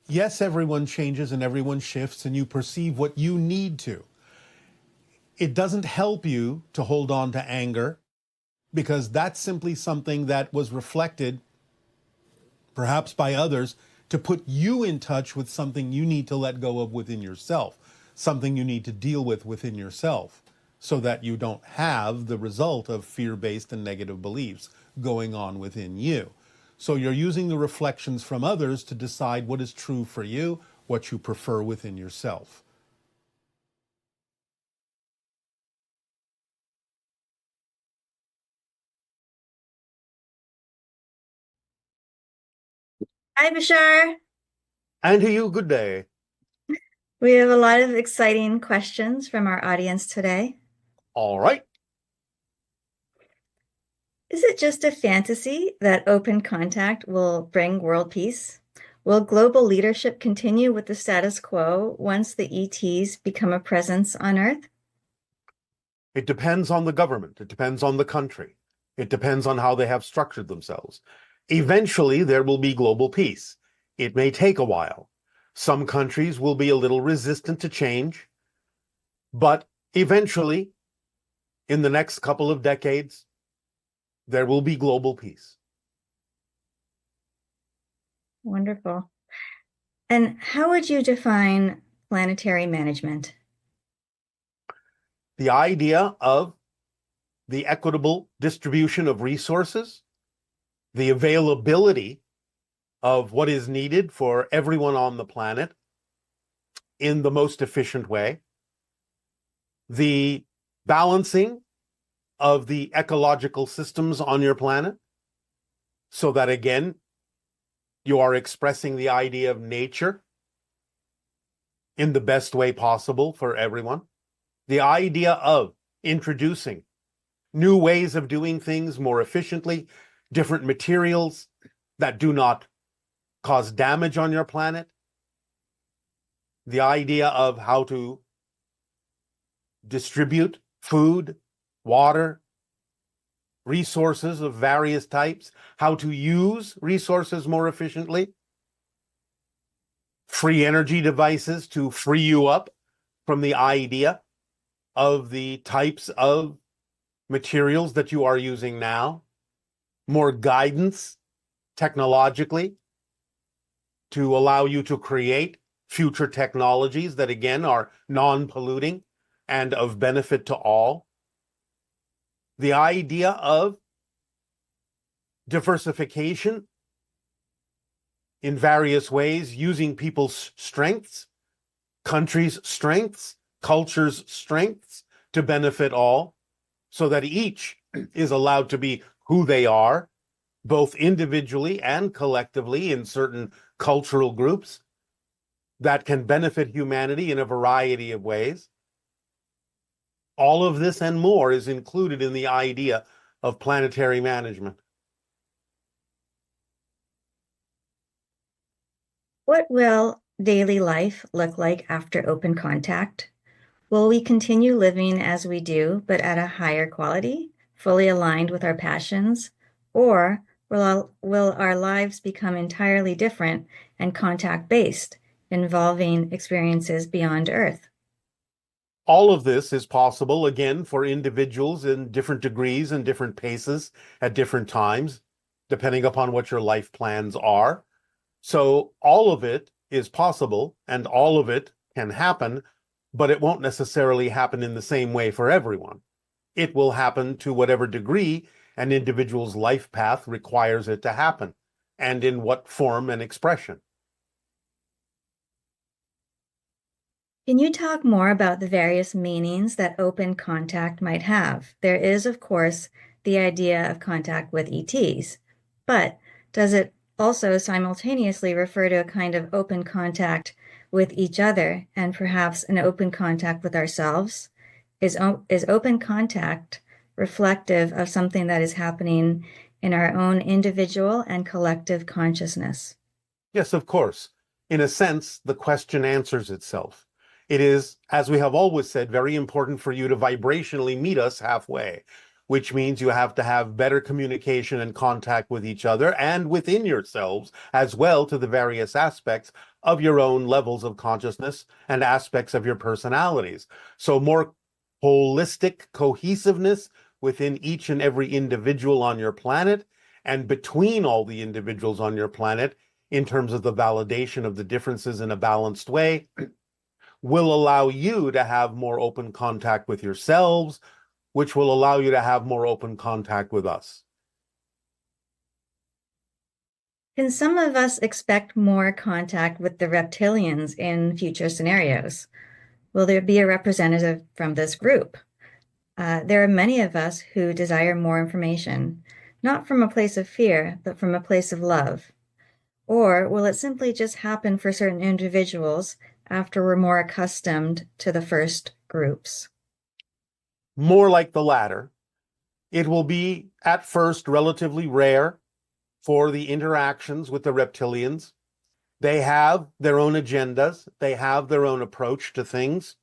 Yes, everyone changes and everyone shifts, and you perceive what you need to. It doesn't help you to hold on to anger because that's simply something that was reflected, perhaps by others, to put you in touch with something you need to let go of within yourself, something you need to deal with within yourself, so that you don't have the result of fear based and negative beliefs going on within you. So you're using the reflections from others to decide what is true for you, what you prefer within yourself. Hi, Bashar. And to you, good day. We have a lot of exciting questions from our audience today. All right. Is it just a fantasy that open contact will bring world peace? Will global leadership continue with the status quo once the ETs become a presence on Earth? It depends on the government. It depends on the country. It depends on how they have structured themselves. Eventually, there will be global peace. It may take a while. Some countries will be a little resistant to change, but eventually, in the next couple of decades, there will be global peace. Wonderful. And how would you define planetary management? The idea of the equitable distribution of resources, the availability of what is needed for everyone on the planet in the most efficient way, the balancing of the ecological systems on your planet, so that again, you are expressing the idea of nature in the best way possible for everyone. The idea of introducing new ways of doing things more efficiently, different materials that do not cause damage on your planet. The idea of how to distribute food, water, resources of various types, how to use resources more efficiently, free energy devices to free you up from the idea of the types of materials that you are using now, more guidance technologically to allow you to create future technologies that again are non-polluting and of benefit to all. The idea of diversification in various ways, using people's strengths, countries' strengths, cultures' strengths to benefit all, so that each is allowed to be who they are, both individually and collectively in certain cultural groups that can benefit humanity in a variety of ways. All of this and more is included in the idea of planetary management. What will daily life look like after open contact? Will we continue living as we do, but at a higher quality, fully aligned with our passions? Or will our lives become entirely different and contact based, involving experiences beyond Earth? All of this is possible, again, for individuals in different degrees and different paces at different times, depending upon what your life plans are. So all of it is possible and all of it can happen, but it won't necessarily happen in the same way for everyone. It will happen to whatever degree an individual's life path requires it to happen, and in what form and expression. Can you talk more about the various meanings that open contact might have? There is, of course, the idea of contact with ETs, but does it also simultaneously refer to a kind of open contact with each other and perhaps an open contact with ourselves? Is open contact reflective of something that is happening in our own individual and collective consciousness? Yes, of course. In a sense, the question answers itself. It is, as we have always said, very important for you to vibrationally meet us halfway. which means you have to have better communication and contact with each other and within yourselves as well, to the various aspects of your own levels of consciousness and aspects of your personalities. So more holistic cohesiveness within each and every individual on your planet and between all the individuals on your planet in terms of the validation of the differences in a balanced way will allow you to have more open contact with yourselves, which will allow you to have more open contact with us. Can some of us expect more contact with the reptilians in future scenarios? Will there be a representative from this group? There are many of us who desire more information, not from a place of fear, but from a place of love. Or will it simply just happen for certain individuals after we're more accustomed to the first groups? More like the latter. It will be at first relatively rare for the interactions with the reptilians. They have their own agendas. They have their own approach to things,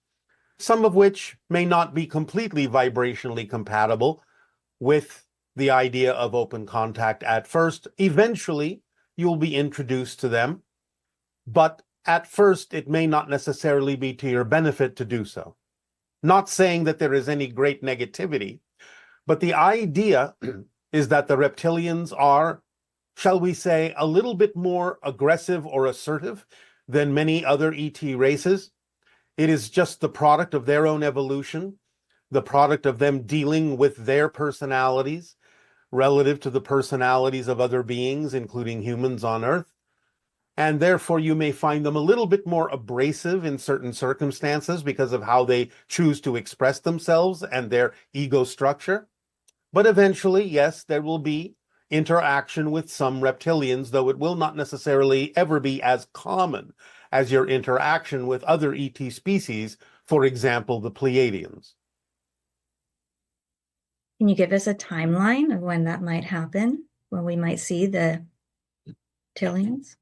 some of which may not be completely vibrationally compatible with the idea of open contact at first. Eventually, you'll be introduced to them, but at first, it may not necessarily be to your benefit to do so. Not saying that there is any great negativity, but the idea is that the reptilians are, shall we say, a little bit more aggressive or assertive than many other ET races. It is just the product of their own evolution, the product of them dealing with their personalities relative to the personalities of other beings, including humans on Earth. And therefore, you may find them a little bit more abrasive in certain circumstances because of how they choose to express themselves and their ego structure. But eventually, yes, there will be interaction with some reptilians, though it will not necessarily ever be as common as your interaction with other ET species, for example, the Pleiadians. Can you give us a timeline of when that might happen, when we might see the reptilians?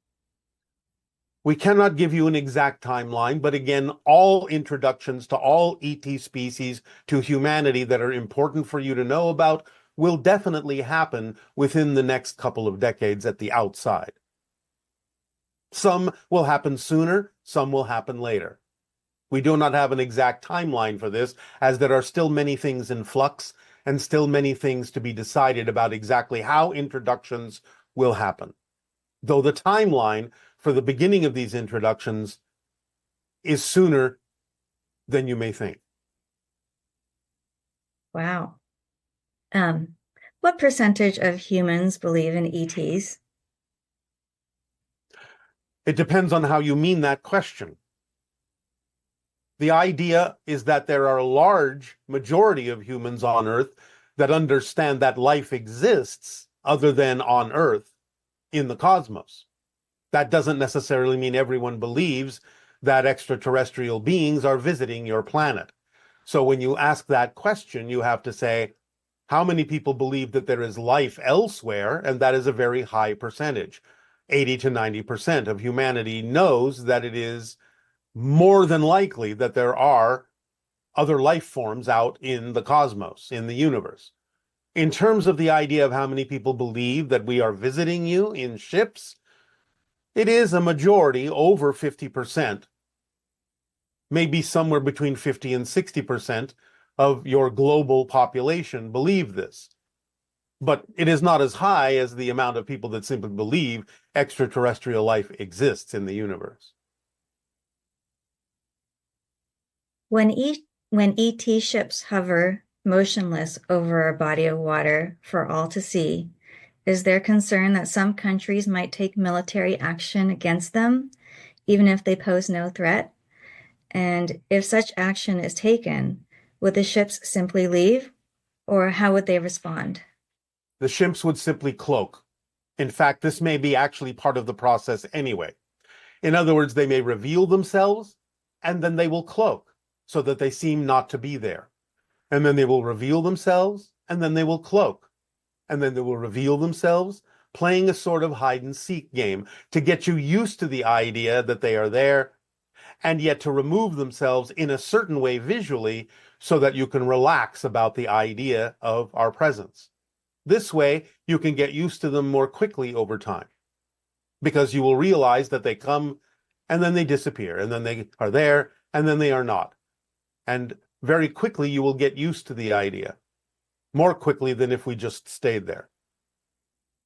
We cannot give you an exact timeline, but again, all introductions to all ET species to humanity that are important for you to know about will definitely happen within the next couple of decades at the outside. Some will happen sooner, some will happen later. We do not have an exact timeline for this, as there are still many things in flux and still many things to be decided about exactly how introductions will happen. Though the timeline for the beginning of these introductions is sooner than you may think. Wow. What percentage of humans believe in ETs? It depends on how you mean that question. The idea is that there are a large majority of humans on Earth that understand that life exists other than on Earth in the cosmos. That doesn't necessarily mean everyone believes that extraterrestrial beings are visiting your planet. So when you ask that question, you have to say, how many people believe that there is life elsewhere? And that is a very high percentage. 80 to 90% of humanity knows that it is more than likely that there are other life forms out in the cosmos, in the universe. In terms of the idea of how many people believe that we are visiting you in ships, it is a majority, over 50%, maybe somewhere between 50 and 60% of your global population believe this. But it is not as high as the amount of people that simply believe extraterrestrial life exists in the universe. When ET ships hover motionless over a body of water for all to see, is there concern that some countries might take military action against them, even if they pose no threat? And if such action is taken, would the ships simply leave, or how would they respond? The ships would simply cloak. In fact, this may be actually part of the process anyway. In other words, they may reveal themselves, and then they will cloak so that they seem not to be there. And then they will reveal themselves, and then they will cloak. And then they will reveal themselves, playing a sort of hide and seek game to get you used to the idea that they are there. and yet to remove themselves in a certain way visually so that you can relax about the idea of our presence. This way, you can get used to them more quickly over time, because you will realize that they come and then they disappear, and then they are there and then they are not. And very quickly, you will get used to the idea, more quickly than if we just stayed there.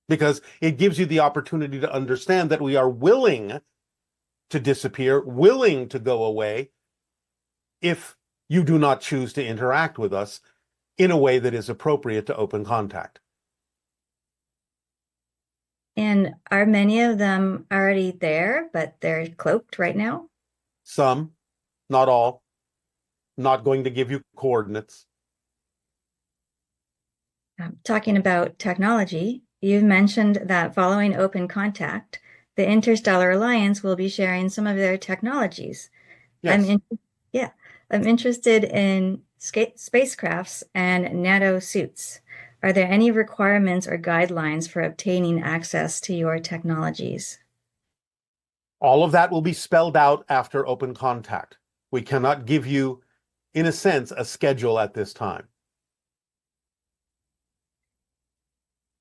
Because it gives you the opportunity to understand that we are willing to disappear, willing to go away, if you do not choose to interact with us in a way that is appropriate to open contact. And are many of them already there, but they're cloaked right now? Some, not all. Not going to give you coordinates. Talking about technology, you've mentioned that following open contact, the Interstellar Alliance will be sharing some of their technologies. Yes. I'm interested in spacecrafts and nano suits. Are there any requirements or guidelines for obtaining access to your technologies? All of that will be spelled out after open contact. We cannot give you, in a sense, a schedule at this time.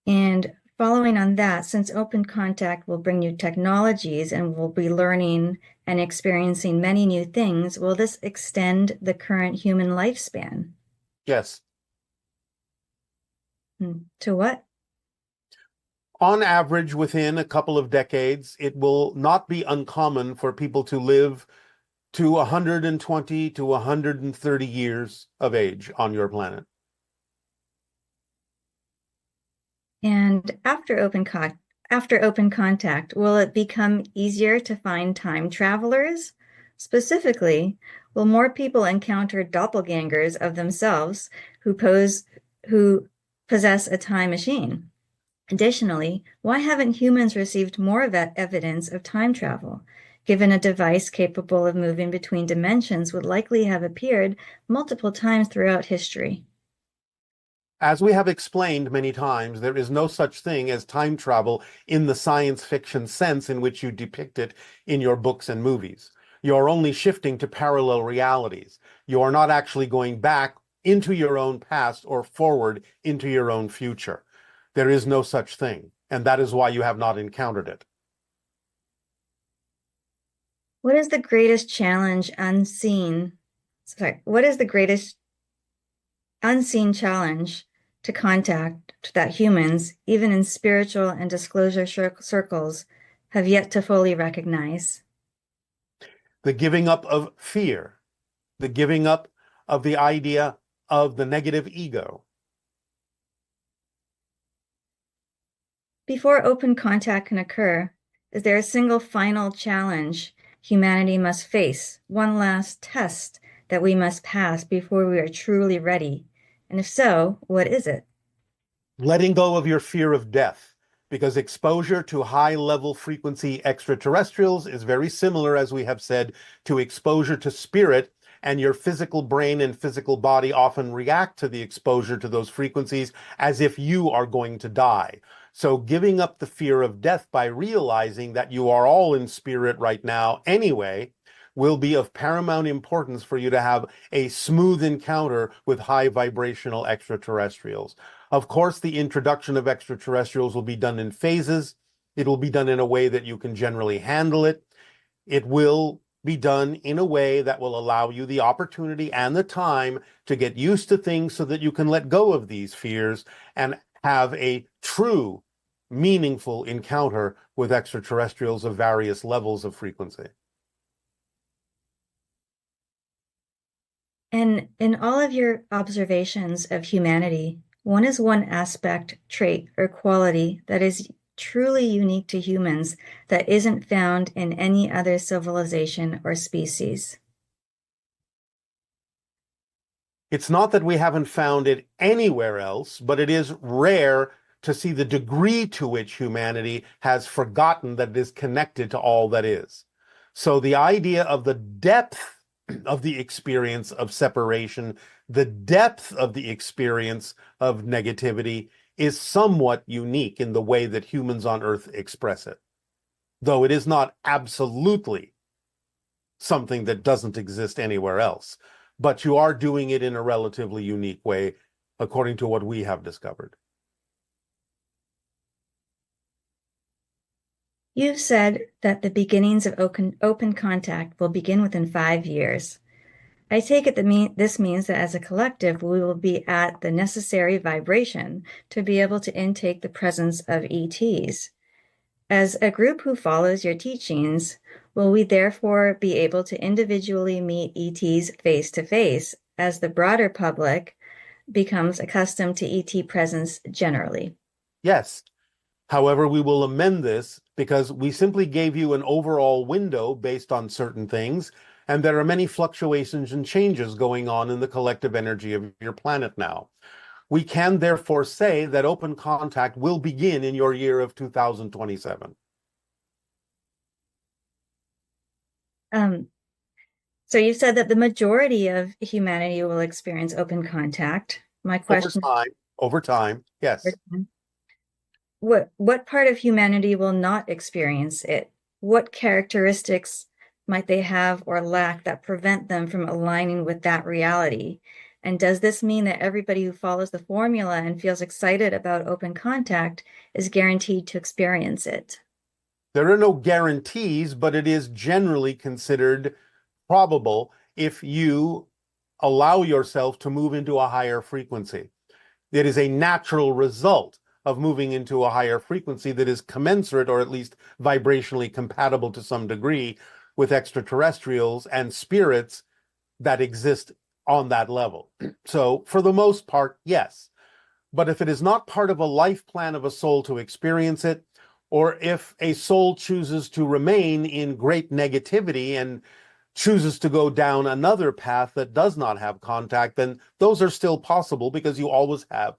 And following on that, since open contact will bring you technologies and we'll be learning and experiencing many new things, will this extend the current human lifespan? Yes. To what? On average, within a couple of decades, it will not be uncommon for people to live to 120 to 130 years of age on your planet. And after open contact, will it become easier to find time travelers? Specifically, will more people encounter doppelgangers of themselves who possess a time machine? Additionally, why haven't humans received more of that evidence of time travel, given a device capable of moving between dimensions would likely have appeared multiple times throughout history? As we have explained many times, there is no such thing as time travel in the science fiction sense in which you depict it in your books and movies. You're only shifting to parallel realities. You are not actually going back into your own past or forward into your own future. There is no such thing, and that is why you have not encountered it. What is the greatest challenge unseen? Sorry, what is the greatest unseen challenge to contact that humans, even in spiritual and disclosure circles, have yet to fully recognize? The giving up of fear, the giving up of the idea of the negative ego. Before open contact can occur, is there a single final challenge humanity must face, one last test that we must pass before we are truly ready? And if so, what is it? Letting go of your fear of death, because exposure to high-level frequency extraterrestrials is very similar, as we have said, to exposure to spirit, and your physical brain and physical body often react to the exposure to those frequencies as if you are going to die. So giving up the fear of death by realizing that you are all in spirit right now anyway will be of paramount importance for you to have a smooth encounter with high vibrational extraterrestrials. Of course, the introduction of extraterrestrials will be done in phases. It will be done in a way that you can generally handle it. It will be done in a way that will allow you the opportunity and the time to get used to things so that you can let go of these fears and have a true, meaningful encounter with extraterrestrials of various levels of frequency. And in all of your observations of humanity, one is one aspect, trait, or quality that is truly unique to humans that isn't found in any other civilization or species. It's not that we haven't found it anywhere else, but it is rare to see the degree to which humanity has forgotten that it is connected to all that is. So the idea of the depth of the experience of separation, the depth of the experience of negativity is somewhat unique in the way that humans on Earth express it, though it is not absolutely something that doesn't exist anywhere else. But you are doing it in a relatively unique way, according to what we have discovered. You've said that the beginnings of open contact will begin within 5 years. I take it that this means that as a collective, we will be at the necessary vibration to be able to intake the presence of ETs. As a group who follows your teachings, will we therefore be able to individually meet ETs face to face as the broader public becomes accustomed to ET presence generally? Yes. However, we will amend this because we simply gave you an overall window based on certain things, and there are many fluctuations and changes going on in the collective energy of your planet now. We can therefore say that open contact will begin in your year of 2027. So you said that the majority of humanity will experience open contact. My question Over time, yes. What part of humanity will not experience it? What characteristics might they have or lack that prevent them from aligning with that reality? And does this mean that everybody who follows the formula and feels excited about open contact is guaranteed to experience it? There are no guarantees, but it is generally considered probable if you allow yourself to move into a higher frequency. It is a natural result of moving into a higher frequency that is commensurate or at least vibrationally compatible to some degree with extraterrestrials and spirits that exist on that level. So for the most part, yes. But if it is not part of a life plan of a soul to experience it, or if a soul chooses to remain in great negativity and chooses to go down another path that does not have contact, then those are still possible because you always have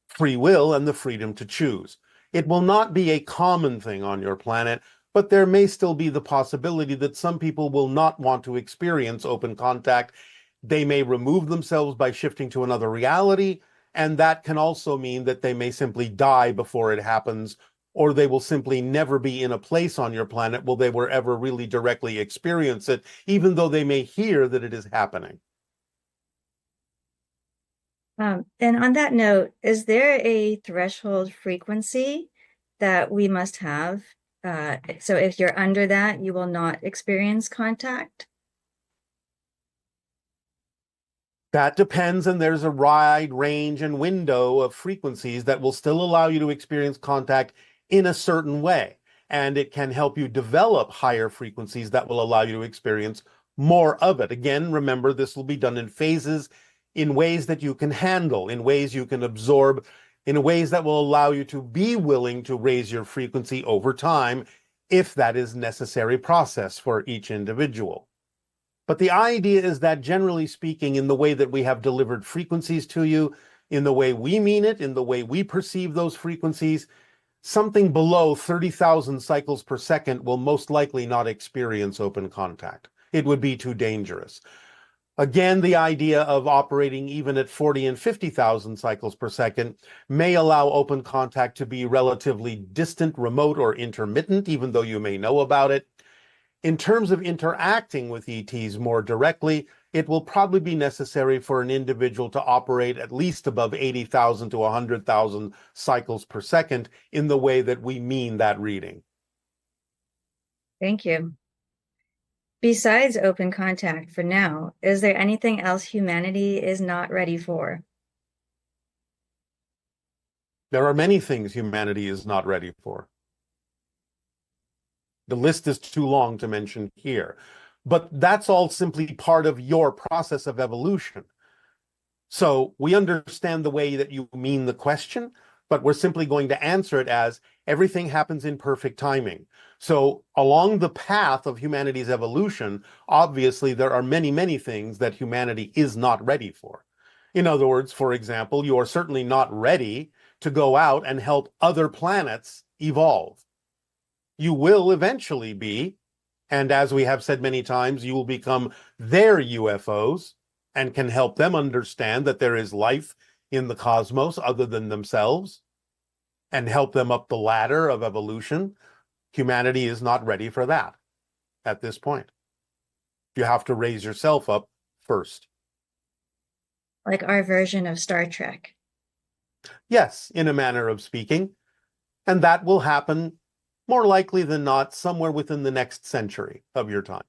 free will and the freedom to choose. It will not be a common thing on your planet, but there may still be the possibility that some people will not want to experience open contact. They may remove themselves by shifting to another reality, and that can also mean that they may simply die before it happens, or they will simply never be in a place on your planet where they will ever really directly experience it, even though they may hear that it is happening. And on that note, is there a threshold frequency that we must have? So if you're under that, you will not experience contact? That depends, and there's a wide range and window of frequencies that will still allow you to experience contact in a certain way. And it can help you develop higher frequencies that will allow you to experience more of it. Again, remember, this will be done in phases, in ways that you can handle, in ways you can absorb, in ways that will allow you to be willing to raise your frequency over time, if that is necessary process for each individual. But the idea is that, generally speaking, in the way that we have delivered frequencies to you, in the way we mean it, in the way we perceive those frequencies, something below 30,000 cycles per second will most likely not experience open contact. It would be too dangerous. Again, the idea of operating even at 40 and 50,000 cycles per second may allow open contact to be relatively distant, remote, or intermittent, even though you may know about it. In terms of interacting with ETs more directly, it will probably be necessary for an individual to operate at least above 80,000 to 100,000 cycles per second in the way that we mean that reading. Thank you. Besides open contact for now, is there anything else humanity is not ready for? There are many things humanity is not ready for. The list is too long to mention here, but that's all simply part of your process of evolution. So we understand the way that you mean the question, but we're simply going to answer it as everything happens in perfect timing. So along the path of humanity's evolution, obviously there are many, many things that humanity is not ready for. In other words, for example, you are certainly not ready to go out and help other planets evolve. You will eventually be, and as we have said many times, you will become their UFOs and can help them understand that there is life in the cosmos other than themselves and help them up the ladder of evolution. Humanity is not ready for that at this point. You have to raise yourself up first. Like our version of Star Trek. Yes, in a manner of speaking. And that will happen more likely than not somewhere within the next century of your time.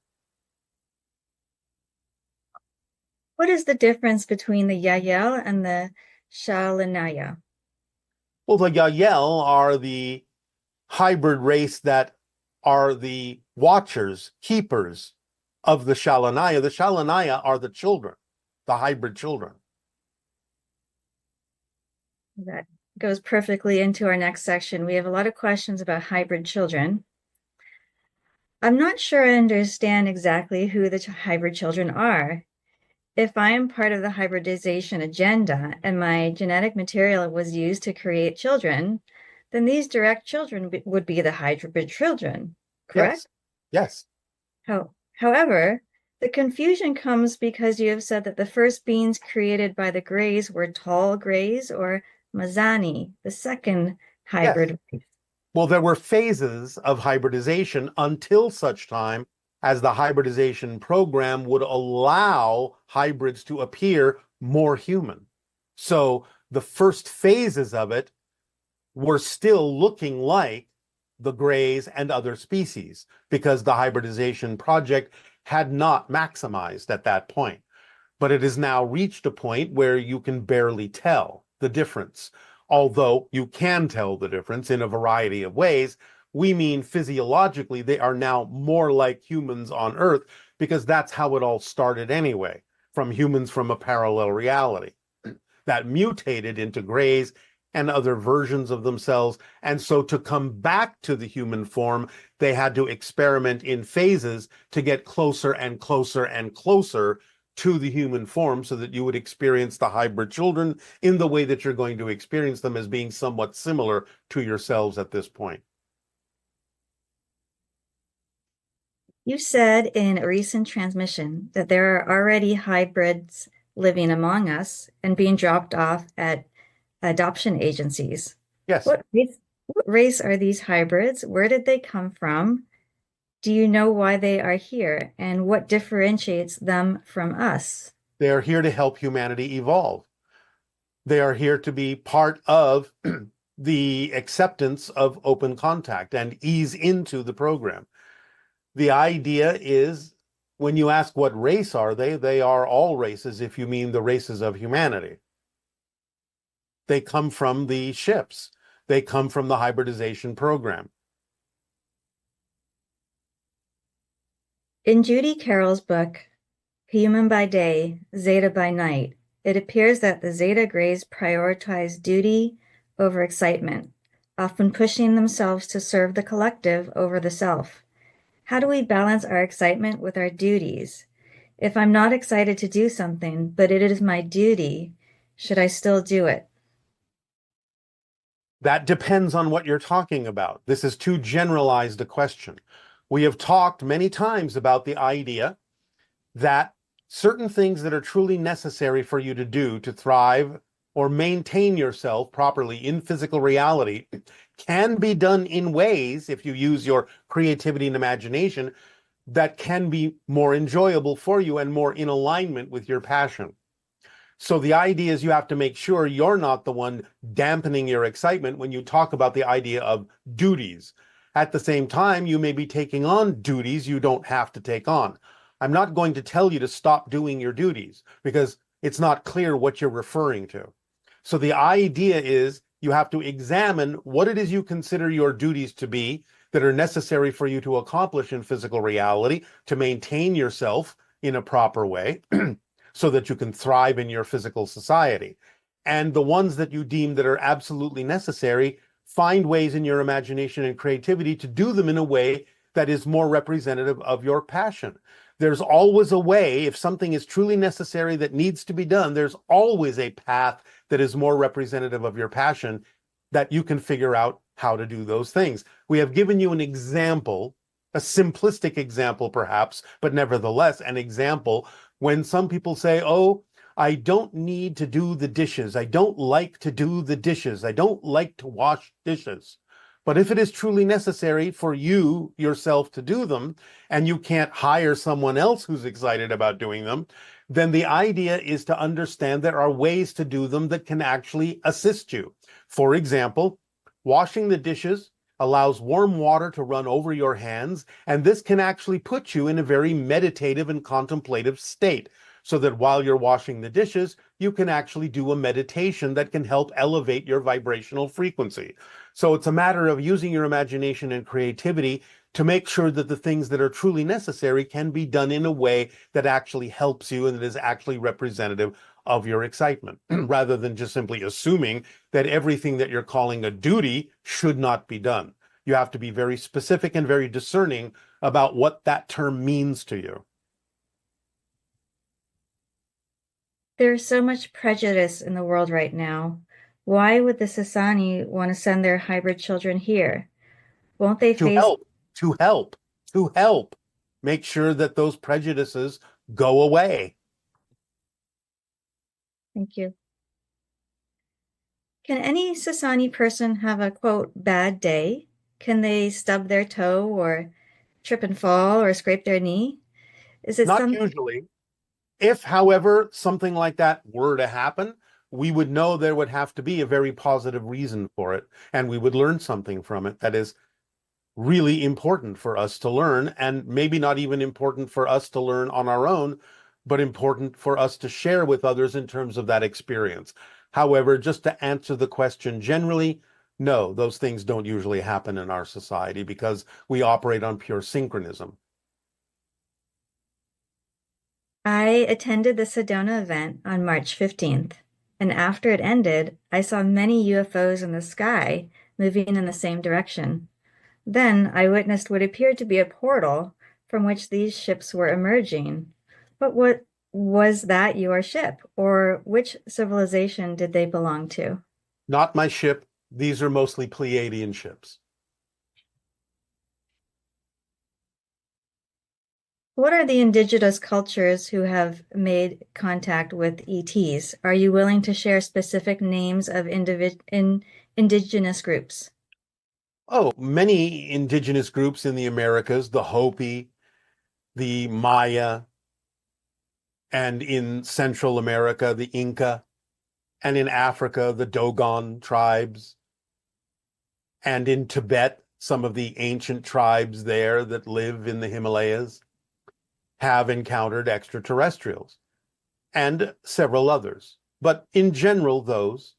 What is the difference between the Yael and the Shalanaya? Well, the Yael are the hybrid race that are the watchers, keepers of the Shalanaya. The Shalanaya are the children, the hybrid children. That goes perfectly into our next section. We have a lot of questions about hybrid children. I'm not sure I understand exactly who the hybrid children are. If I am part of the hybridization agenda and my genetic material was used to create children, then these direct children would be the hybrid children, correct? Yes, yes, However, the confusion comes because you have said that the first beings created by the Greys were tall Greys or Mazani, the second yes. hybrid race. Well, there were phases of hybridization until such time as the hybridization program would allow hybrids to appear more human. So the first phases of it were still looking like the Greys and other species because the hybridization project had not maximized at that point. But it has now reached a point where you can barely tell the difference. Although you can tell the difference in a variety of ways, we mean physiologically they are now more like humans on Earth because that's how it all started anyway, from humans from a parallel reality that mutated into Greys and other versions of themselves. And so to come back to the human form, they had to experiment in phases to get closer and closer and closer to the human form so that you would experience the hybrid children in the way that you're going to experience them as being somewhat similar to yourselves at this point. You said in a recent transmission that there are already hybrids living among us and being dropped off at adoption agencies. Yes, What race are these hybrids? Where did they come from? Do you know why they are here? And what differentiates them from us? they are here to help humanity evolve. They are here to be part of the acceptance of open contact and ease into the program. The idea is when you ask what race are they are all races if you mean the races of humanity. They come from the ships. They come from the hybridization program. In Judy Carroll's book, Human by Day, Zeta by Night, it appears that the Zeta Greys prioritize duty over excitement, often pushing themselves to serve the collective over the self. How do we balance our excitement with our duties? If I'm not excited to do something, but it is my duty, should I still do it? That depends on what you're talking about. This is too generalized a question. We have talked many times about the idea that certain things that are truly necessary for you to do to thrive or maintain yourself properly in physical reality can be done in ways, if you use your creativity and imagination, that can be more enjoyable for you and more in alignment with your passion. So the idea is you have to make sure you're not the one dampening your excitement when you talk about the idea of duties. At the same time, you may be taking on duties you don't have to take on. I'm not going to tell you to stop doing your duties because it's not clear what you're referring to. So the idea is you have to examine what it is you consider your duties to be that are necessary for you to accomplish in physical reality to maintain yourself in a proper way so that you can thrive in your physical society. And the ones that you deem that are absolutely necessary, find ways in your imagination and creativity to do them in a way that is more representative of your passion. There's always a way, if something is truly necessary that needs to be done, there's always a path that is more representative of your passion that you can figure out how to do those things. We have given you an example, a simplistic example perhaps, but nevertheless an example when some people say, oh, I don't need to do the dishes. I don't like to do the dishes. I don't like to wash dishes. But if it is truly necessary for you yourself to do them, and you can't hire someone else who's excited about doing them, then the idea is to understand there are ways to do them that can actually assist you. For example, washing the dishes allows warm water to run over your hands, and this can actually put you in a very meditative and contemplative state, so that while you're washing the dishes, you can actually do a meditation that can help elevate your vibrational frequency. So it's a matter of using your imagination and creativity to make sure that the things that are truly necessary can be done in a way that actually helps you and that is actually representative of your excitement, rather than just simply assuming that everything that you're calling a duty should not be done. You have to be very specific and very discerning about what that term means to you. There's so much prejudice in the world right now. Why would the Sasani want to send their hybrid children here? Won't they To face, help, to help, to help make sure that those prejudices go away. thank you. Can any Sasani person have a quote bad day? Can they stub their toe or trip and fall or scrape their knee? Is it Not some usually. If, however, something like that were to happen, we would know there would have to be a very positive reason for it, and we would learn something from it that is really important for us to learn, and maybe not even important for us to learn on our own, but important for us to share with others in terms of that experience. However, just to answer the question generally, no, those things don't usually happen in our society because we operate on pure synchronism. I attended the Sedona event on March 15th, and after it ended, I saw many UFOs in the sky moving in the same direction. Then I witnessed what appeared to be a portal from which these ships were emerging. But what was that your ship, or which civilization did they belong to? Not my ship. These are mostly Pleiadian ships. What are the indigenous cultures who have made contact with ETs? Are you willing to share specific names of indigenous groups? Oh, many indigenous groups in the Americas, the Hopi, the Maya, and in Central America, the Inca, and in Africa, the Dogon tribes, and in Tibet, some of the ancient tribes there that live in the Himalayas have encountered extraterrestrials, and several others. But in general, those.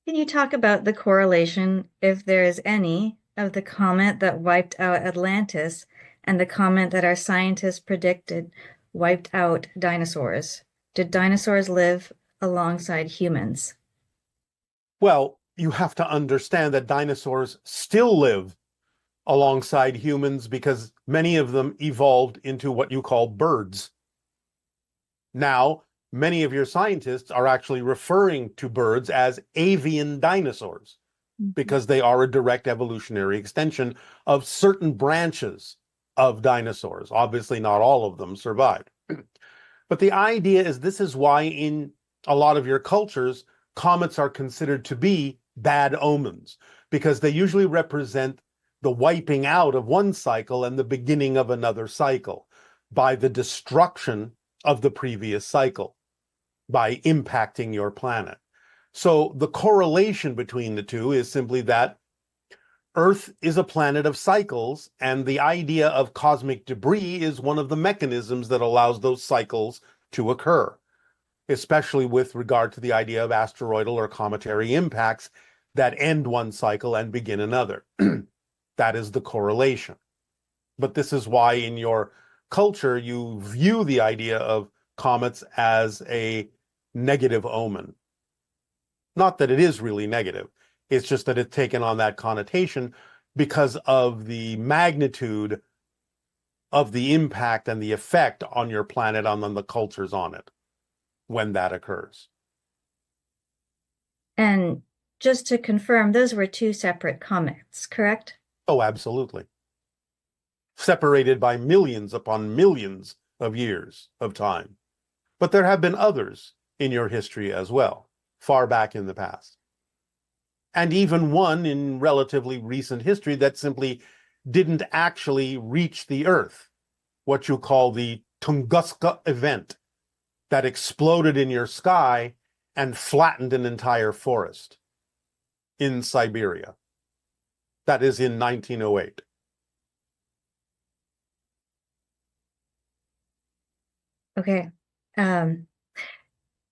Can you talk about the correlation, if there is any, of the comet that wiped out Atlantis and the comet that our scientists predicted wiped out dinosaurs? Did dinosaurs live alongside humans? Well, you have to understand that dinosaurs still live alongside humans because many of them evolved into what you call birds. Now, many of your scientists are actually referring to birds as avian dinosaurs Mhm. because they are a direct evolutionary extension of certain branches of dinosaurs. Obviously, not all of them survived. But the idea is this is why in a lot of your cultures, comets are considered to be bad omens because they usually represent the wiping out of one cycle and the beginning of another cycle by the destruction of the previous cycle, by impacting your planet. So the correlation between the two is simply that Earth is a planet of cycles, and the idea of cosmic debris is one of the mechanisms that allows those cycles to occur, especially with regard to the idea of asteroidal or cometary impacts that end one cycle and begin another. That is the correlation. But this is why in your culture you view the idea of comets as a negative omen. Not that it is really negative, it's just that it's taken on that connotation because of the magnitude of the impact and the effect on your planet and on the cultures on it when that occurs. And just to confirm, those were two separate comets, correct? Oh, absolutely. Separated by millions upon millions of years of time. But there have been others in your history as well, far back in the past. and even one in relatively recent history that simply didn't actually reach the Earth, what you call the Tunguska event that exploded in your sky and flattened an entire forest in Siberia. That is in 1908. Okay. Um,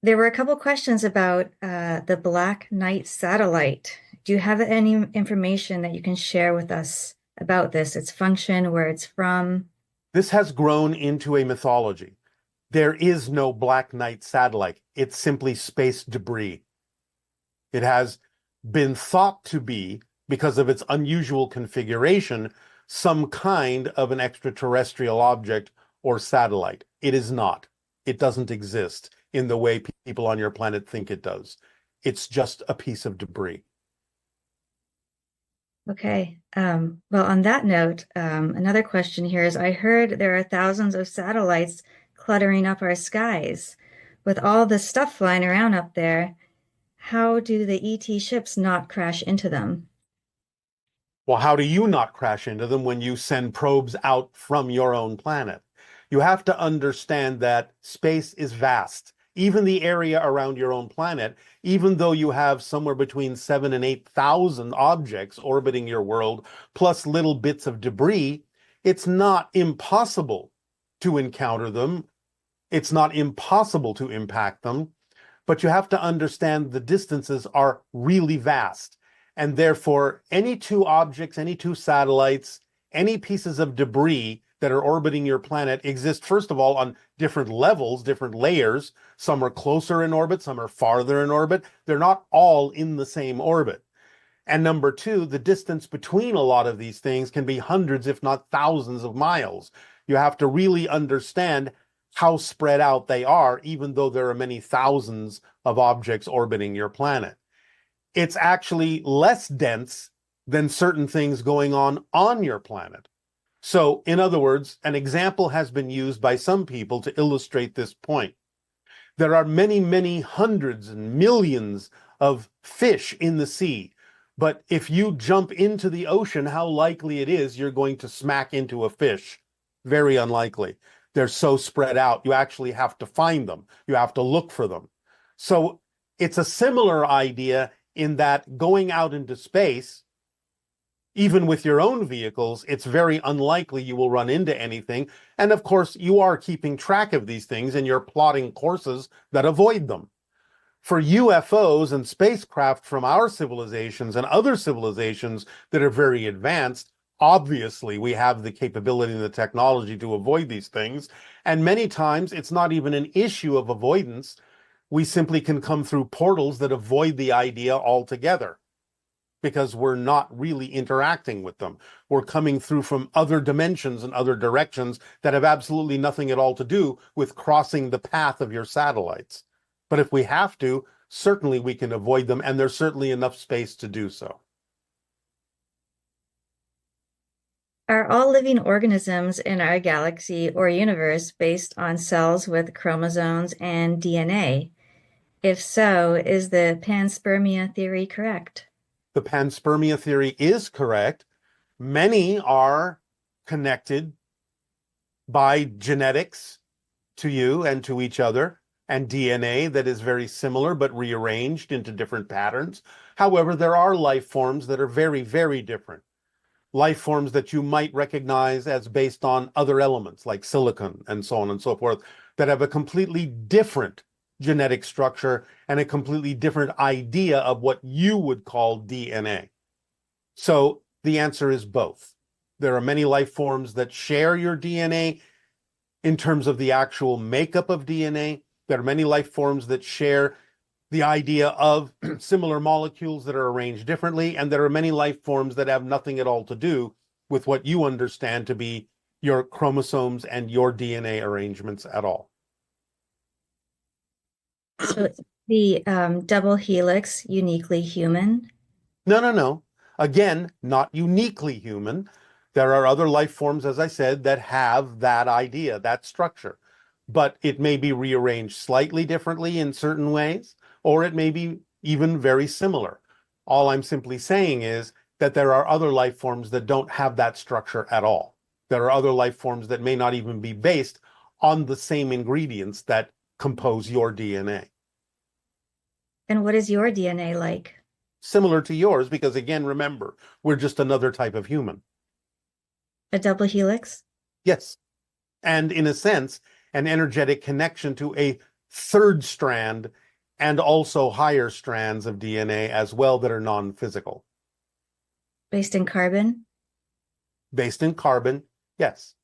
there were a couple questions about the Black Knight satellite. Do you have any information that you can share with us about this, its function, where it's from? This has grown into a mythology. There is no Black Knight satellite. It's simply space debris. It has been thought to be, because of its unusual configuration, some kind of an extraterrestrial object or satellite. It is not. It doesn't exist in the way people on your planet think it does. It's just a piece of debris. Okay. Well, on that note, another question here is I heard there are thousands of satellites cluttering up our skies. With all the stuff flying around up there, how do the ET ships not crash into them? Well, how do you not crash into them when you send probes out from your own planet? You have to understand that space is vast. Even the area around your own planet, even though you have somewhere between 7 and 8,000 objects orbiting your world, plus little bits of debris, it's not impossible to encounter them. It's not impossible to impact them, but you have to understand the distances are really vast. And therefore, any two objects, any two satellites, any pieces of debris that are orbiting your planet exist, first of all, on different levels, different layers. Some are closer in orbit, some are farther in orbit. They're not all in the same orbit. And number two, the distance between a lot of these things can be hundreds, if not thousands of miles. You have to really understand how spread out they are, even though there are many thousands of objects orbiting your planet. It's actually less dense than certain things going on your planet. So, in other words, an example has been used by some people to illustrate this point. There are many, many hundreds and millions of fish in the sea. But if you jump into the ocean, how likely it is you're going to smack into a fish? Very unlikely. They're so spread out, you actually have to find them. You have to look for them. So it's a similar idea in that going out into space, even with your own vehicles, it's very unlikely you will run into anything. And of course, you are keeping track of these things and you're plotting courses that avoid them. For UFOs and spacecraft from our civilizations and other civilizations that are very advanced, obviously we have the capability and the technology to avoid these things. And many times it's not even an issue of avoidance. We simply can come through portals that avoid the idea altogether, because we're not really interacting with them. We're coming through from other dimensions and other directions that have absolutely nothing at all to do with crossing the path of your satellites. But if we have to, certainly we can avoid them, and there's certainly enough space to do so. Are all living organisms in our galaxy or universe based on cells with chromosomes and DNA? If so, is the panspermia theory correct? The panspermia theory is correct. Many are connected by genetics to you and to each other, and DNA that is very similar but rearranged into different patterns. However, there are life forms that are very, very different. Life forms that you might recognize as based on other elements like silicon and so on and so forth, that have a completely different genetic structure and a completely different idea of what you would call DNA. So the answer is both. There are many life forms that share your DNA in terms of the actual makeup of DNA. There are many life forms that share the idea of similar molecules that are arranged differently, and there are many life forms that have nothing at all to do with what you understand to be your chromosomes and your DNA arrangements at all. So the double helix uniquely human? No, no, no. Again, not uniquely human. There are other life forms, as I said, that have that idea, that structure. But it may be rearranged slightly differently in certain ways, or it may be even very similar. All I'm simply saying is that there are other life forms that don't have that structure at all. There are other life forms that may not even be based on the same ingredients that compose your DNA. And what is your DNA like? Similar to yours, because again, remember, we're just another type of human. A double helix? Yes. And in a sense, an energetic connection to a third strand and also higher strands of DNA as well that are non-physical. Based in carbon? Based in carbon, yes.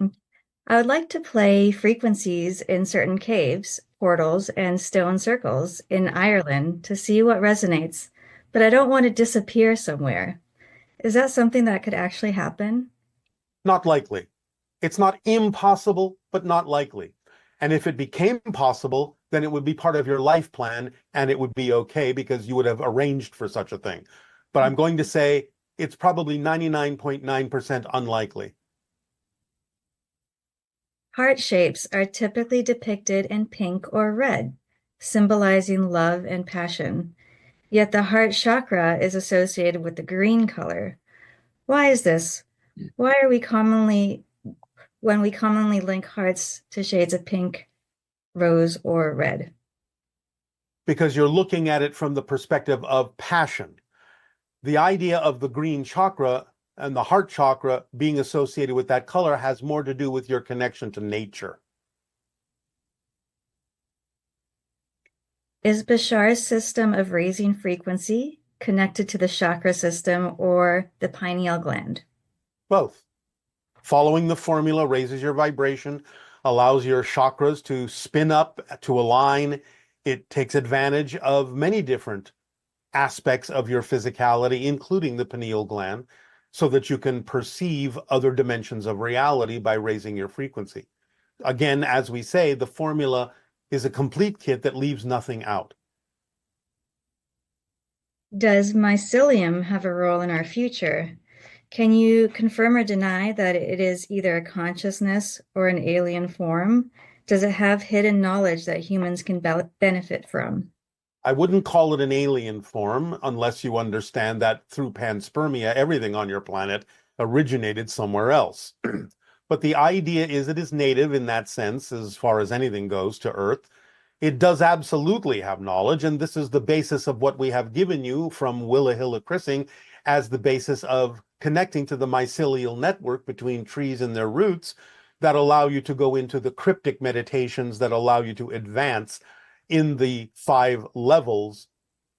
I would like to play frequencies in certain caves, portals, and stone circles in Ireland to see what resonates, but I don't want to disappear somewhere. Is that something that could actually happen? Not likely. It's not impossible, but not likely. And if it became possible, then it would be part of your life plan and it would be okay because you would have arranged for such a thing. But I'm going to say it's probably 99.9% unlikely. Heart shapes are typically depicted in pink or red, symbolizing love and passion. Yet the heart chakra is associated with the green color. Why is this? Why are we commonly, when we commonly link hearts to shades of pink, rose, or red? Because you're looking at it from the perspective of passion. The idea of the green chakra and the heart chakra being associated with that color has more to do with your connection to nature. Is Bashar's system of raising frequency connected to the chakra system or the pineal gland? Both. Following the formula raises your vibration, allows your chakras to spin up, to align. It takes advantage of many different aspects of your physicality, including the pineal gland, so that you can perceive other dimensions of reality by raising your frequency. Again, as we say, the formula is a complete kit that leaves nothing out. Does mycelium have a role in our future? Can you confirm or deny that it is either a consciousness or an alien form? Does it have hidden knowledge that humans can benefit from? I wouldn't call it an alien form unless you understand that through panspermia, everything on your planet originated somewhere else. But the idea is it is native in that sense, as far as anything goes, to Earth. It does absolutely have knowledge, and this is the basis of what we have given you from Willa Chrising as the basis of connecting to the mycelial network between trees and their roots that allow you to go into the cryptic meditations that allow you to advance in the 5 levels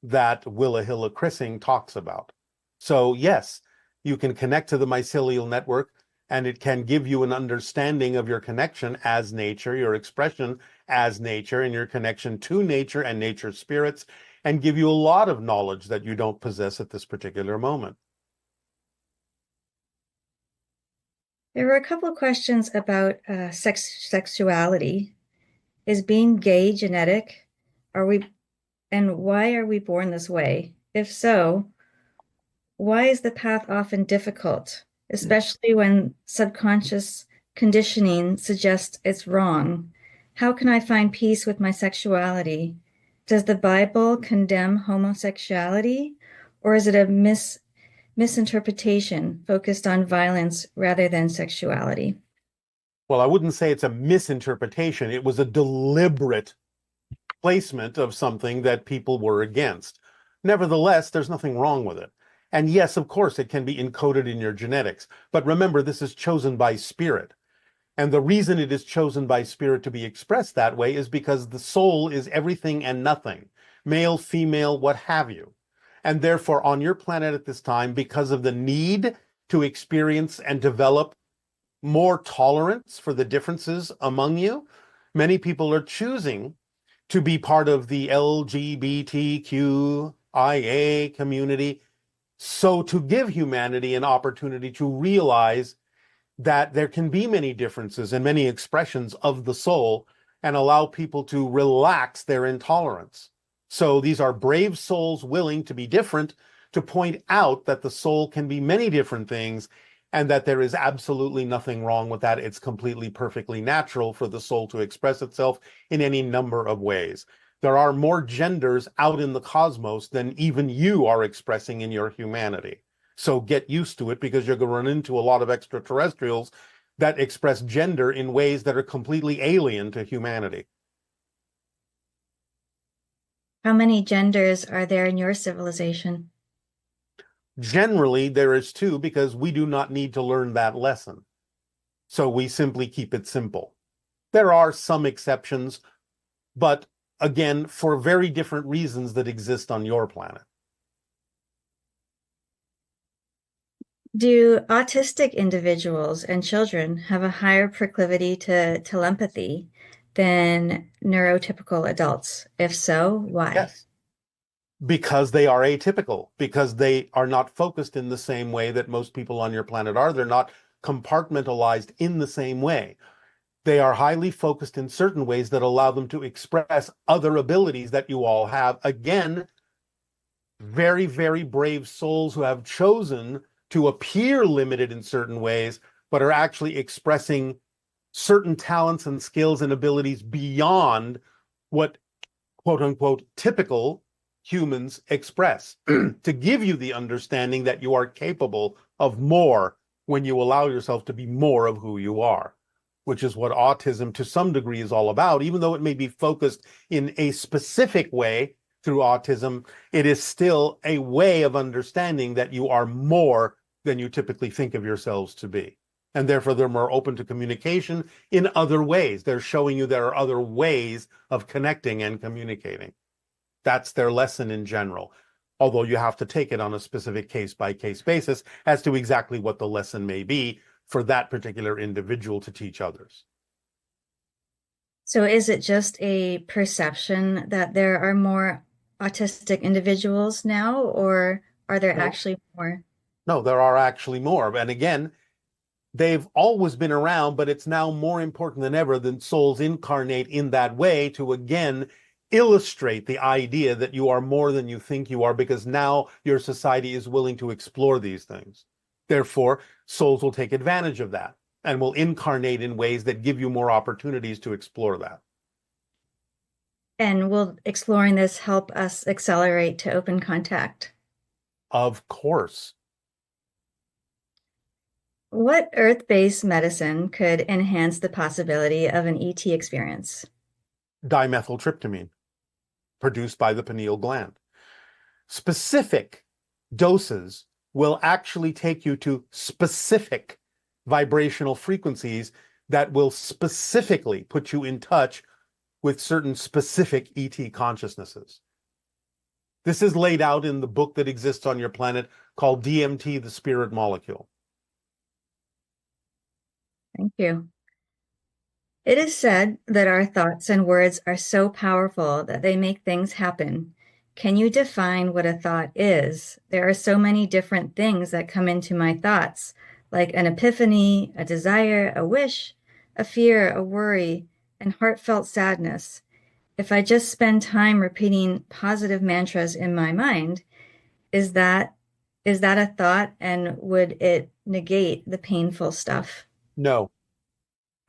that Willa Chrising talks about. So yes, you can connect to the mycelial network and it can give you an understanding of your connection as nature, your expression as nature, and your connection to nature and nature's spirits, and give you a lot of knowledge that you don't possess at this particular moment. There were a couple of questions about sexuality. Is being gay genetic? And why are we born this way? If so, why is the path often difficult, especially when subconscious conditioning suggests it's wrong? How can I find peace with my sexuality? Does the Bible condemn homosexuality, or is it a misinterpretation focused on violence rather than sexuality? Well, I wouldn't say it's a misinterpretation. It was a deliberate placement of something that people were against. Nevertheless, there's nothing wrong with it. And yes, of course, it can be encoded in your genetics. But remember, this is chosen by spirit. And the reason it is chosen by spirit to be expressed that way is because the soul is everything and nothing, male, female, what have you. And therefore, on your planet at this time, because of the need to experience and develop more tolerance for the differences among you, many people are choosing to be part of the LGBTQIA community. So to give humanity an opportunity to realize that there can be many differences and many expressions of the soul and allow people to relax their intolerance. So these are brave souls willing to be different, to point out that the soul can be many different things and that there is absolutely nothing wrong with that. It's completely perfectly natural for the soul to express itself in any number of ways. There are more genders out in the cosmos than even you are expressing in your humanity. So get used to it, because you're going to run into a lot of extraterrestrials that express gender in ways that are completely alien to humanity. How many genders are there in your civilization? Generally, there is two, because we do not need to learn that lesson. So we simply keep it simple. There are some exceptions, but again, for very different reasons that exist on your planet. Do autistic individuals and children have a higher proclivity to telepathy than neurotypical adults? If so, why? Yes. Because they are atypical, because they are not focused in the same way that most people on your planet are. They're not compartmentalized in the same way. They are highly focused in certain ways that allow them to express other abilities that you all have. Again, very, very brave souls who have chosen to appear limited in certain ways, but are actually expressing certain talents and skills and abilities beyond what quote unquote typical humans express, to give you the understanding that you are capable of more when you allow yourself to be more of who you are, which is what autism to some degree is all about. Even though it may be focused in a specific way through autism, it is still a way of understanding that you are more than you typically think of yourselves to be. And therefore, they're more open to communication in other ways. They're showing you there are other ways of connecting and communicating. That's their lesson in general, although you have to take it on a specific case-by-case basis as to exactly what the lesson may be for that particular individual to teach others. So is it just a perception that there are more autistic individuals now, or are there No, actually more? no, there are actually more. And again, they've always been around, but it's now more important than ever that souls incarnate in that way to again illustrate the idea that you are more than you think you are, because now your society is willing to explore these things. Therefore, souls will take advantage of that and will incarnate in ways that give you more opportunities to explore that. And will exploring this help us accelerate to open contact? Of course. What Earth-based medicine could enhance the possibility of an ET experience? Dimethyltryptamine, produced by the pineal gland. Specific doses will actually take you to specific vibrational frequencies that will specifically put you in touch with certain specific ET consciousnesses. This is laid out in the book that exists on your planet called DMT, the Spirit Molecule. Thank you. It is said that our thoughts and words are so powerful that they make things happen. Can you define what a thought is? There are so many different things that come into my thoughts, like an epiphany, a desire, a wish, a fear, a worry, and heartfelt sadness. If I just spend time repeating positive mantras in my mind, is that a thought, and would it negate the painful stuff? No.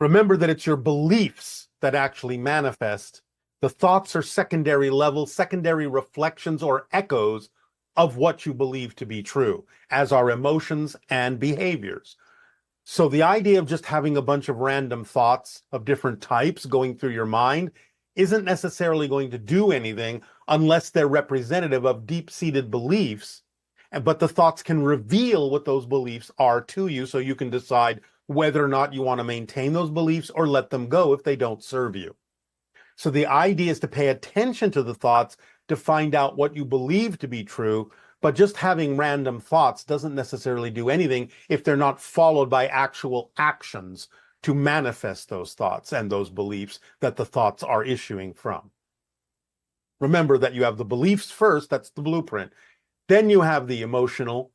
Remember that it's your beliefs that actually manifest. The thoughts are secondary levels, secondary reflections or echoes of what you believe to be true, as are emotions and behaviors. So the idea of just having a bunch of random thoughts of different types going through your mind isn't necessarily going to do anything unless they're representative of deep-seated beliefs. But the thoughts can reveal what those beliefs are to you, so you can decide whether or not you want to maintain those beliefs or let them go if they don't serve you. So the idea is to pay attention to the thoughts to find out what you believe to be true, but just having random thoughts doesn't necessarily do anything if they're not followed by actual actions to manifest those thoughts and those beliefs that the thoughts are issuing from. Remember that you have the beliefs first, that's the blueprint. Then you have the emotional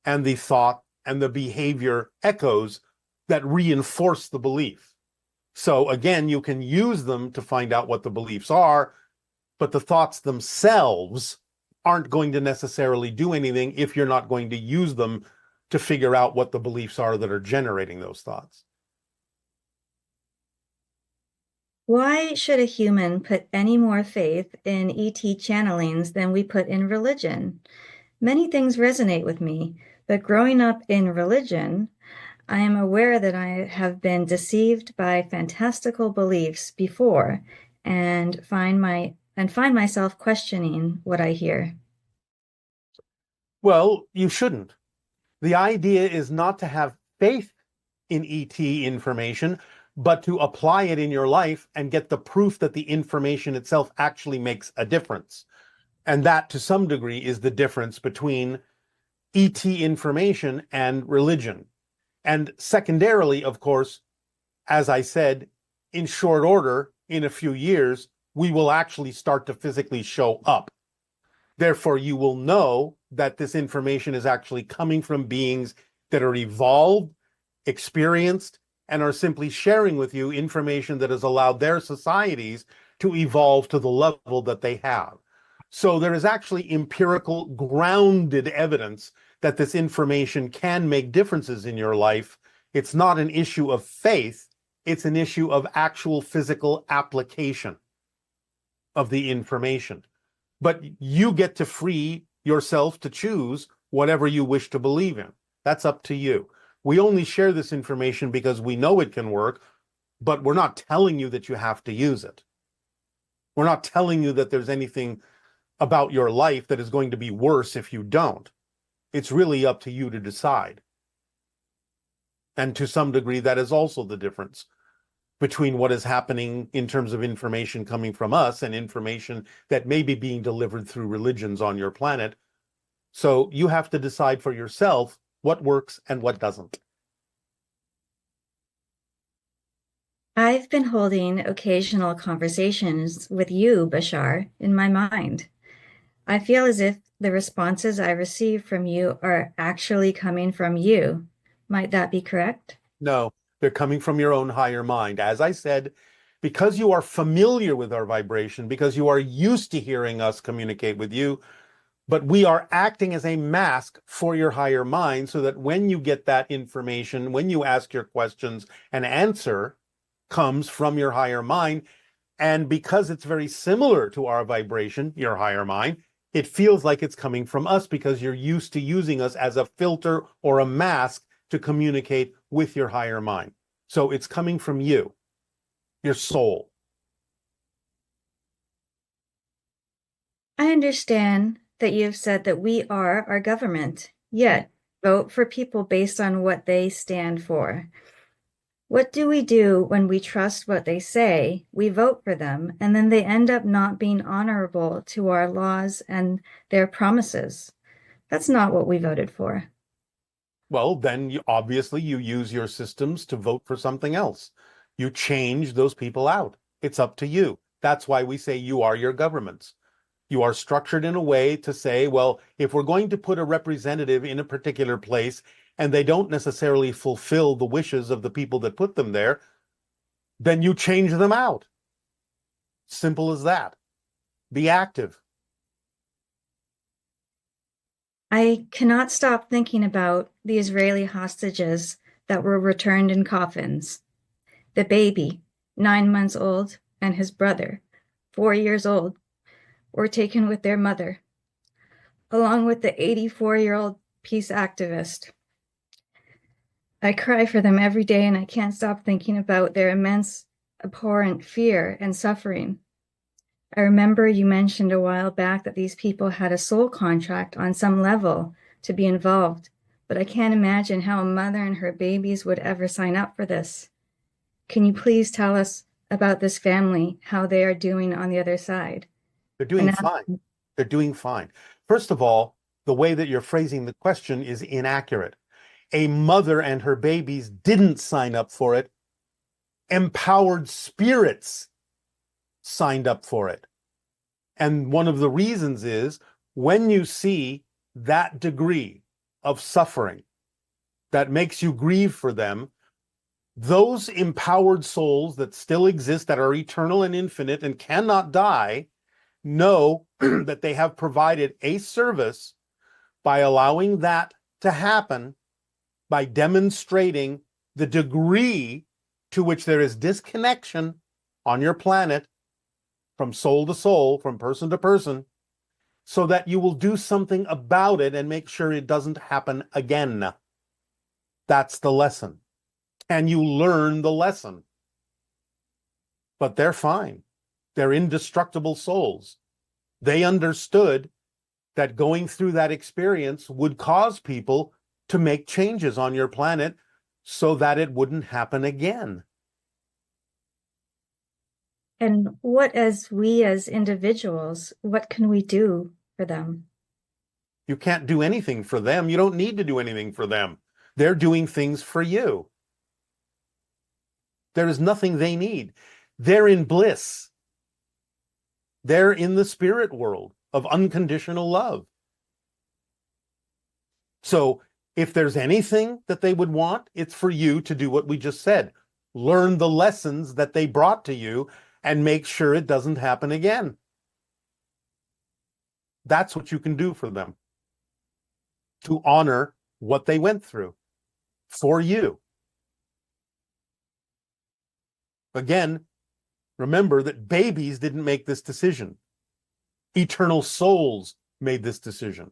and the thought and the behavior echoes that reinforce the belief. So again, you can use them to find out what the beliefs are, but the thoughts themselves aren't going to necessarily do anything if you're not going to use them to figure out what the beliefs are that are generating those thoughts. Why should a human put any more faith in ET channelings than we put in religion? Many things resonate with me, but growing up in religion, I am aware that I have been deceived by fantastical beliefs before and find myself questioning what I hear. Well, you shouldn't. The idea is not to have faith in ET information, but to apply it in your life and get the proof that the information itself actually makes a difference. And that, to some degree, is the difference between ET information and religion. And secondarily, of course, as I said, in short order, in a few years, we will actually start to physically show up. Therefore, you will know that this information is actually coming from beings that are evolved, experienced, and are simply sharing with you information that has allowed their societies to evolve to the level that they have. So there is actually empirical, grounded evidence that this information can make differences in your life. It's not an issue of faith, it's an issue of actual physical application of the information. But you get to free yourself to choose whatever you wish to believe in. That's up to you. We only share this information because we know it can work, but we're not telling you that you have to use it. We're not telling you that there's anything about your life that is going to be worse if you don't. It's really up to you to decide. And to some degree, that is also the difference between what is happening in terms of information coming from us and information that may be being delivered through religions on your planet. So you have to decide for yourself what works and what doesn't. I've been holding occasional conversations with you, Bashar, in my mind. I feel as if the responses I receive from you are actually coming from you. Might that be correct? No, they're coming from your own higher mind. As I said, because you are familiar with our vibration, because you are used to hearing us communicate with you, but we are acting as a mask for your higher mind so that when you get that information, when you ask your questions, an answer comes from your higher mind. And because it's very similar to our vibration, your higher mind, it feels like it's coming from us because you're used to using us as a filter or a mask to communicate with your higher mind. So it's coming from you, your soul. I understand that you have said that we are our government, yet vote for people based on what they stand for. What do we do when we trust what they say, we vote for them, and then they end up not being honorable to our laws and their promises? That's not what we voted for. Well, then obviously you use your systems to vote for something else. You change those people out. It's up to you. That's why we say you are your governments. You are structured in a way to say, well, if we're going to put a representative in a particular place and they don't necessarily fulfill the wishes of the people that put them there, then you change them out. Simple as that. Be active. I cannot stop thinking about the Israeli hostages that were returned in coffins. The baby, 9 months old, and his brother, 4 years old, were taken with their mother, along with the 84-year-old peace activist. I cry for them every day, and I can't stop thinking about their immense, abhorrent fear and suffering. I remember you mentioned a while back that these people had a soul contract on some level to be involved, but I can't imagine how a mother and her babies would ever sign up for this. Can you please tell us about this family, how they are doing on the other side? They're doing And fine. They're doing fine. First of all, the way that you're phrasing the question is inaccurate. A mother and her babies didn't sign up for it. Empowered spirits signed up for it. And one of the reasons is when you see that degree of suffering that makes you grieve for them, those empowered souls that still exist, that are eternal and infinite and cannot die, know that they have provided a service by allowing that to happen, by demonstrating the degree to which there is disconnection on your planet from soul to soul, from person to person, so that you will do something about it and make sure it doesn't happen again. That's the lesson. And you learn the lesson. But they're fine. They're indestructible souls. They understood that going through that experience would cause people to make changes on your planet so that it wouldn't happen again. And what, as we as individuals, what can we do for them? You can't do anything for them. You don't need to do anything for them. They're doing things for you. There is nothing they need. They're in bliss. They're in the spirit world of unconditional love. So if there's anything that they would want, it's for you to do what we just said. Learn the lessons that they brought to you and make sure it doesn't happen again. That's what you can do for them, to honor what they went through for you. Again, remember that babies didn't make this decision. Eternal souls made this decision.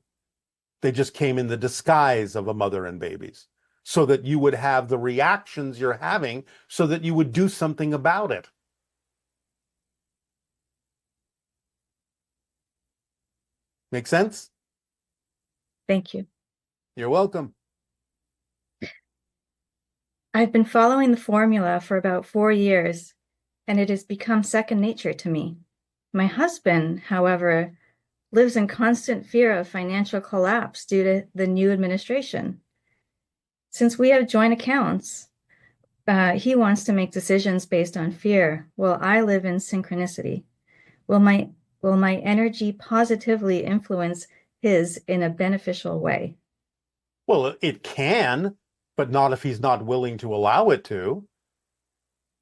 They just came in the disguise of a mother and babies so that you would have the reactions you're having, so that you would do something about it. Make sense? Thank you. You're welcome. I've been following the formula for about 4 years, and it has become second nature to me. My husband, however, lives in constant fear of financial collapse due to the new administration. Since we have joint accounts, he wants to make decisions based on fear, while I live in synchronicity. Will my energy positively influence his in a beneficial way? Well, it can, but not if he's not willing to allow it to.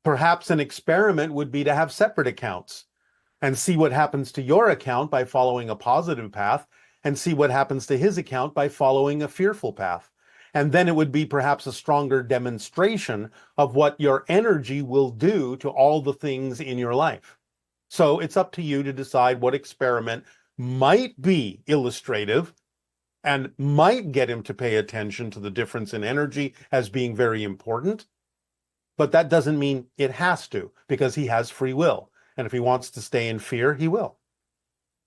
Perhaps an experiment would be to have separate accounts and see what happens to your account by following a positive path, and see what happens to his account by following a fearful path. And then it would be perhaps a stronger demonstration of what your energy will do to all the things in your life. So it's up to you to decide what experiment might be illustrative and might get him to pay attention to the difference in energy as being very important. But that doesn't mean it has to, because he has free will. And if he wants to stay in fear, he will.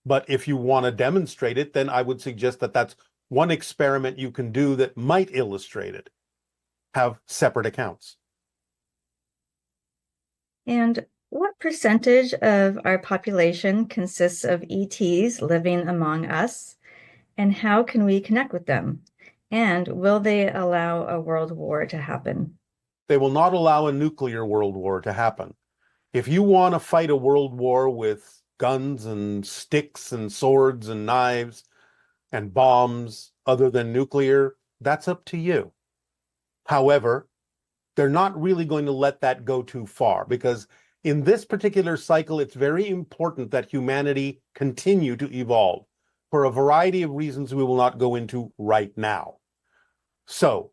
But if you want to demonstrate it, then I would suggest that that's one experiment you can do that might illustrate it. Have separate accounts. And what percentage of our population consists of ETs living among us? And how can we connect with them? And will they allow a world war to happen? They will not allow a nuclear world war to happen. If you want to fight a world war with guns and sticks and swords and knives and bombs other than nuclear, that's up to you. However, they're not really going to let that go too far, because in this particular cycle, it's very important that humanity continue to evolve for a variety of reasons we will not go into right now. So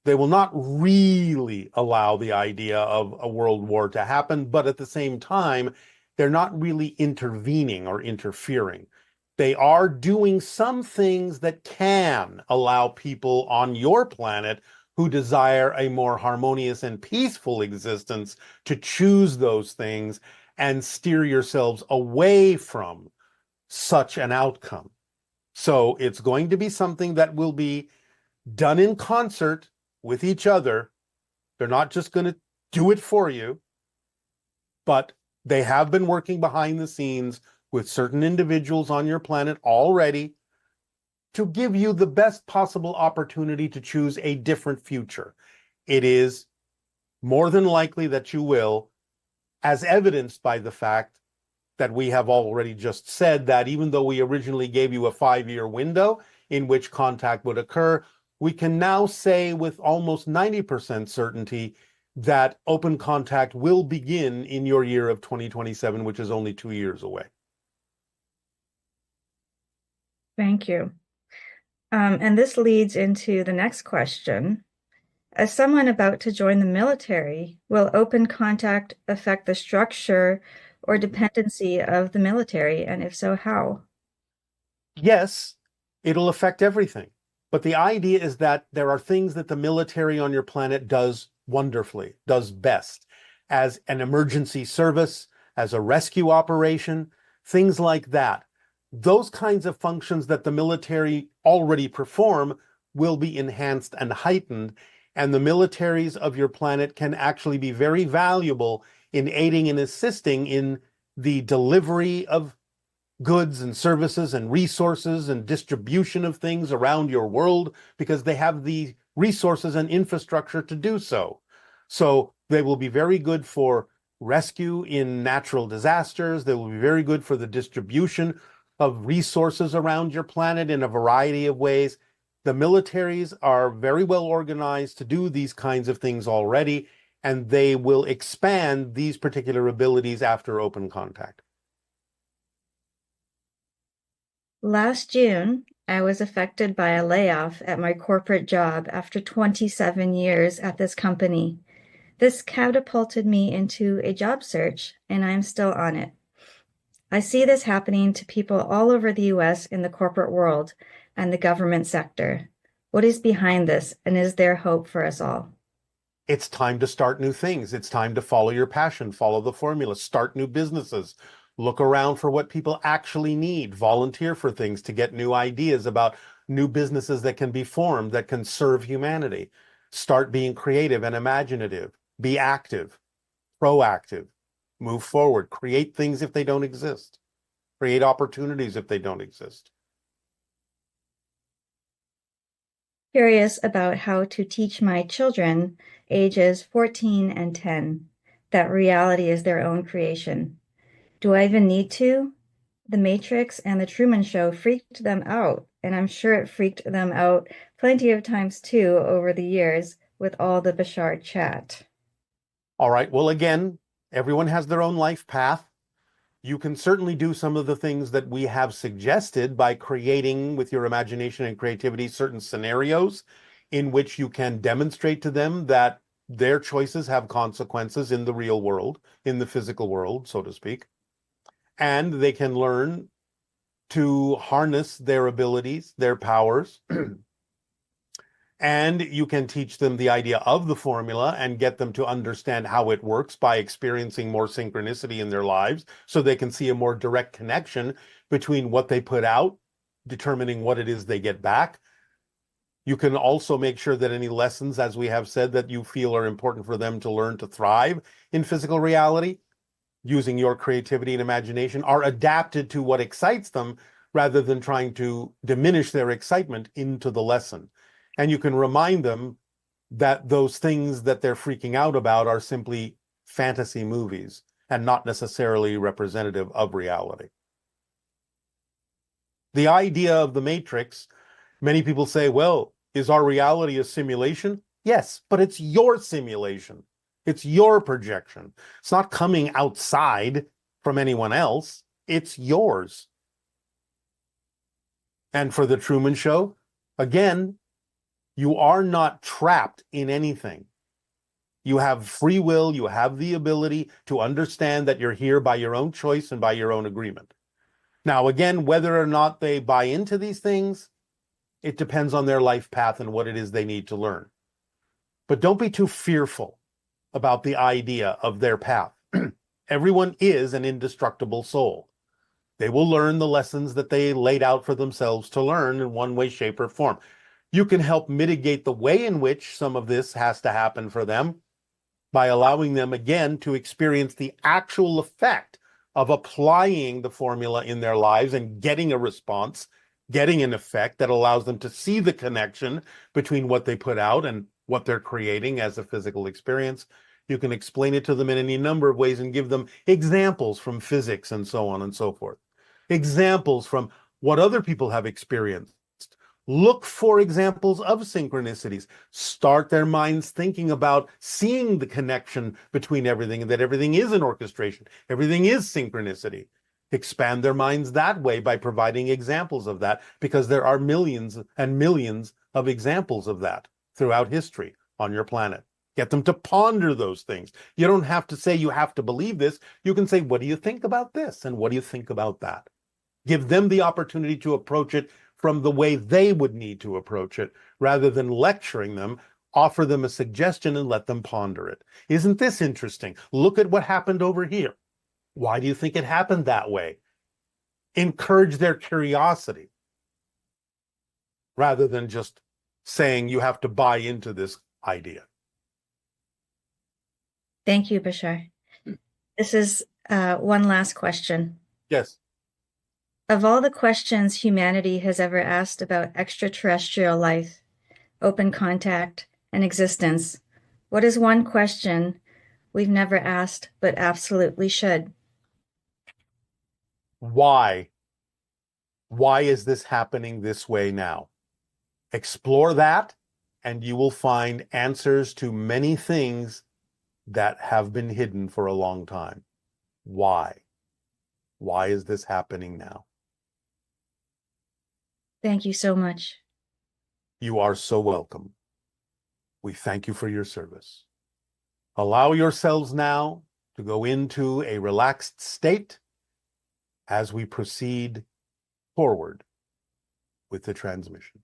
they will not really allow the idea of a world war to happen, but at the same time, they're not really intervening or interfering. They are doing some things that can allow people on your planet who desire a more harmonious and peaceful existence to choose those things and steer yourselves away from such an outcome. So it's going to be something that will be done in concert with each other. They're not just going to do it for you, but they have been working behind the scenes with certain individuals on your planet already to give you the best possible opportunity to choose a different future. It is more than likely that you will, as evidenced by the fact that we have already just said that even though we originally gave you a 5-year window in which contact would occur, we can now say with almost 90% certainty that open contact will begin in your year of 2027, which is only 2 years away. Thank you. And this leads into the next question. As someone about to join the military, will open contact affect the structure or dependency of the military? And if so, how? Yes, it'll affect everything. But the idea is that there are things that the military on your planet does wonderfully, does best, as an emergency service, as a rescue operation, things like that. Those kinds of functions that the military already perform will be enhanced and heightened. And the militaries of your planet can actually be very valuable in aiding and assisting in the delivery of goods and services and resources and distribution of things around your world because they have the resources and infrastructure to do so. So they will be very good for rescue in natural disasters. They will be very good for the distribution of resources around your planet in a variety of ways. The militaries are very well organized to do these kinds of things already, and they will expand these particular abilities after open contact. Last June, I was affected by a layoff at my corporate job after 27 years at this company. This catapulted me into a job search, and I'm still on it. I see this happening to people all over the US in the corporate world and the government sector. What is behind this, and is there hope for us all? It's time to start new things. It's time to follow your passion, follow the formula, start new businesses, look around for what people actually need, volunteer for things to get new ideas about new businesses that can be formed, that can serve humanity. Start being creative and imaginative, be active, proactive, move forward, create things if they don't exist, create opportunities if they don't exist. Curious about how to teach my children, ages 14 and 10, that reality is their own creation. Do I even need to? The Matrix and the Truman Show freaked them out, and I'm sure it freaked them out plenty of times too over the years with all the Bashar chat. All right, well, again, everyone has their own life path. You can certainly do some of the things that we have suggested by creating with your imagination and creativity certain scenarios in which you can demonstrate to them that their choices have consequences in the real world, in the physical world, so to speak. And they can learn to harness their abilities, their powers. And you can teach them the idea of the formula and get them to understand how it works by experiencing more synchronicity in their lives so they can see a more direct connection between what they put out, determining what it is they get back. You can also make sure that any lessons, as we have said, that you feel are important for them to learn to thrive in physical reality, using your creativity and imagination, are adapted to what excites them rather than trying to diminish their excitement into the lesson. And you can remind them that those things that they're freaking out about are simply fantasy movies and not necessarily representative of reality. The idea of the Matrix, many people say, well, is our reality a simulation? Yes, but it's your simulation. It's your projection. It's not coming outside from anyone else. It's yours. And for the Truman Show, again, you are not trapped in anything. You have free will. You have the ability to understand that you're here by your own choice and by your own agreement. Now, again, whether or not they buy into these things, it depends on their life path and what it is they need to learn. But don't be too fearful about the idea of their path. Everyone is an indestructible soul. They will learn the lessons that they laid out for themselves to learn in one way, shape, or form. You can help mitigate the way in which some of this has to happen for them by allowing them, again, to experience the actual effect of applying the formula in their lives and getting a response, getting an effect that allows them to see the connection between what they put out and what they're creating as a physical experience. You can explain it to them in any number of ways and give them examples from physics and so on and so forth. Examples from what other people have experienced. Look for examples of synchronicities. Start their minds thinking about seeing the connection between everything and that everything is an orchestration. Everything is synchronicity. Expand their minds that way by providing examples of that, because there are millions and millions of examples of that throughout history, on your planet. Get them to ponder those things. You don't have to say you have to believe this. You can say, what do you think about this? And what do you think about that? Give them the opportunity to approach it from the way they would need to approach it, rather than lecturing them. Offer them a suggestion and let them ponder it. Isn't this interesting? Look at what happened over here. Why do you think it happened that way? Encourage their curiosity rather than just saying you have to buy into this idea. Thank you, Bashar. This is one last question. Yes. Of all the questions humanity has ever asked about extraterrestrial life, open contact, and existence, what is one question we've never asked but absolutely should? Why? Why is this happening this way now? Explore that, and you will find answers to many things that have been hidden for a long time. Why? Why is this happening now? Thank you so much. You are so welcome. We thank you for your service. Allow yourselves now to go into a relaxed state as we proceed forward with the transmission.